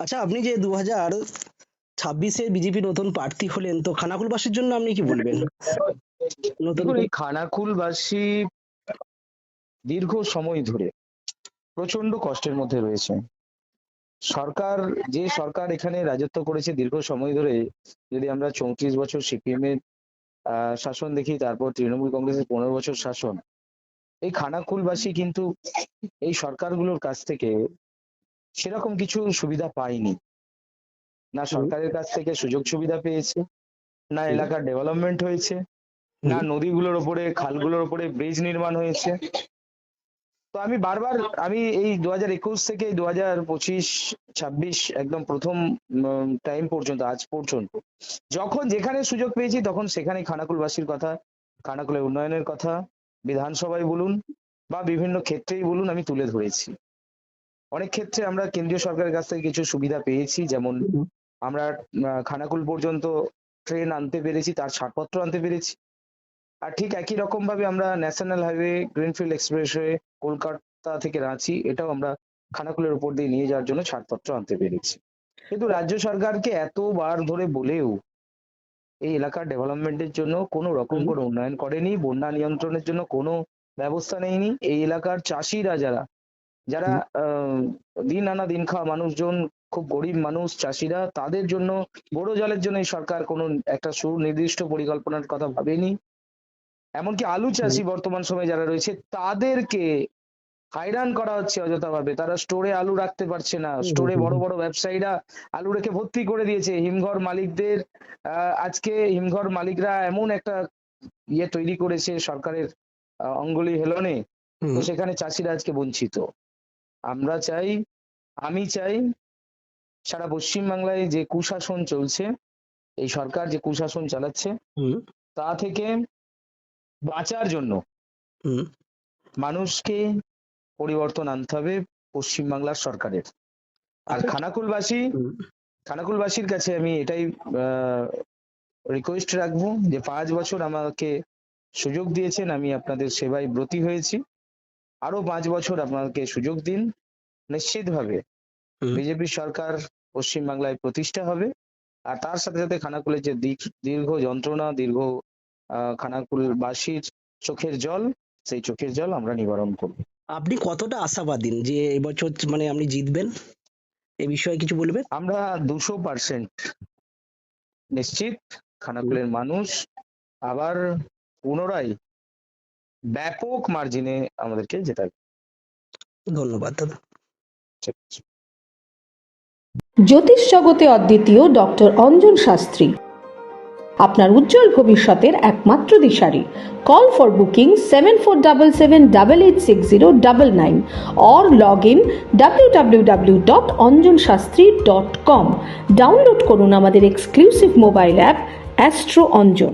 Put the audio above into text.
আচ্ছা, আপনি যে 2026-এ বিজেপি নতুন প্রার্থী হলেন, তো খানাকুলবাসীর জন্য আপনি কি বলবেন? নতুন দেখুন, করে। এই খানাকুলবাসী দীর্ঘ সময় ধরে প্রচন্ড কষ্টের মধ্যে রয়েছে। সরকার যে সরকার এখানে রাজত্ব করেছে দীর্ঘ সময় ধরে, যদি আমরা 34 বছর সিপিএম এর শাসন দেখি, তারপর তৃণমূল কংগ্রেসের 15 বছর শাসন, এই খানাকুলবাসী কিন্তু এই সরকারগুলোর কাছ থেকে সেরকম কিছু সুবিধা পায়নি। না হুম, সরকারের কাছ থেকে সুযোগ সুবিধা পেয়েছে, না হুম, এলাকার ডেভেলপমেন্ট হয়েছে, না হুম, নদীগুলোর ওপরে খালগুলোর ওপরে ব্রিজ নির্মাণ হয়েছে। তো আমি বারবার, আমি এই 2021 থেকে 2025-26 একদম প্রথম টাইম পর্যন্ত, আজ পর্যন্ত যখন যেখানে সুযোগ পেয়েছি তখন সেখানে খানাকুলবাসীর কথা, খানাকুলের উন্নয়নের কথা বিধানসভায় বলুন বা বিভিন্ন ক্ষেত্রেই বলুন আমি তুলে ধরেছি। অনেক ক্ষেত্রে আমরা কেন্দ্রীয় সরকারের কাছ থেকে কিছু সুবিধা পেয়েছি, যেমন হুম। আমরা খানাকুল পর্যন্ত ট্রেন আনতে পেরেছি, তার ছাড়পত্র আনতে পেরেছি। আর ঠিক একই রকম ভাবে আমরা national highway greenfield expressway Kolkata থেকে রাঁচি, এটাও আমরা খানাকুলের উপর দিয়ে নিয়ে যাওয়ার জন্য ছাড়পত্র আনতে পেরেছি। কিন্তু রাজ্য সরকারকে এতবার ধরে বলেও এই এলাকার ডেভেলপমেন্টের জন্য কোনো রকম হুম, কোনো উন্নয়ন করেনি, বন্যা নিয়ন্ত্রণের জন্য কোনো ব্যবস্থা নেয়নি। এই এলাকার চাষিরা যারা যারা হুম, আহ, দিন আনা দিন খাওয়া মানুষজন, খুব গরিব মানুষ চাষিরা, তাদের জন্য বড় জলের জন্য এই সরকার কোনো একটা সুনির্দিষ্ট পরিকল্পনার কথা ভাবেনি। এমনকি আলু হুম, চাষি বর্তমান সময়ে যারা রয়েছে তাদেরকে হয়রান করা হচ্ছে অযথা ভাবে। তারা স্টোরে আলু রাখতে পারছে না, হুম, হুম, স্টোরে হুম, বড় হুম। বড় ব্যবসায়ীরা আলু রেখে ভর্তি করে দিয়েছে হিমঘর মালিকদের। আজকে হিমঘর মালিকরা এমন একটা ইয়ে তৈরি করেছে সরকারের অঙ্গুলি হেলনে, তো হুম। সেখানে চাষিরা আজকে বঞ্চিত। আমরা চাই, আমি চাই, সারা পশ্চিমবাংলায় যে কুশাসন চলছে, এই সরকার যে কুশাসন চালাচ্ছে, হুম, তা থেকে বাঁচার জন্য হুম। মানুষকে পরিবর্তন আনতে হবে পশ্চিমবাংলার সরকারের। আর আচ্ছা। হুম। খানাকুলবাসীর কাছে আমি এটাই রিকোয়েস্ট রাখবো যে 5 বছর আমাকে সুযোগ দিয়েছেন, আমি আপনাদের সেবায় ব্রতী হয়েছি, আরো 5 বছর আপনাকে সুযোগ দিন। নিশ্চিতভাবে হুম। বিজেপি সরকার পশ্চিমবাংলায় প্রতিষ্ঠা হবে। আর তার সাথে সাথে খানাকুলের যে দীর্ঘ যন্ত্রণা, দীর্ঘ খানাকুলবাসীর চোখের জল, সেই চোখের জল আমরা নিবারণ করব। আপনি কতটা আশাবাদী যে এবছর মানে আপনি জিতবেন? এ বিষয়ে কিছু বলবেন? আমরা 200% নিশ্চিত হুম। খানাকুলের মানুষ আবার পুনরায় ব্যাপক মার্জিনে আমাদেরকে জেতাবে। ধন্যবাদ দাদা। ঠিক আছে। জ্যোতিষ জগতে অদ্বিতীয় ডক্টর অঞ্জন শাস্ত্রী আপনার উজ্জ্বল ভবিষ্যতের একমাত্র দিশারি। Call for booking 7477886099 or log in www.anjanshastri.com। Download করুন আমাদের exclusive mobile app astro Anjan.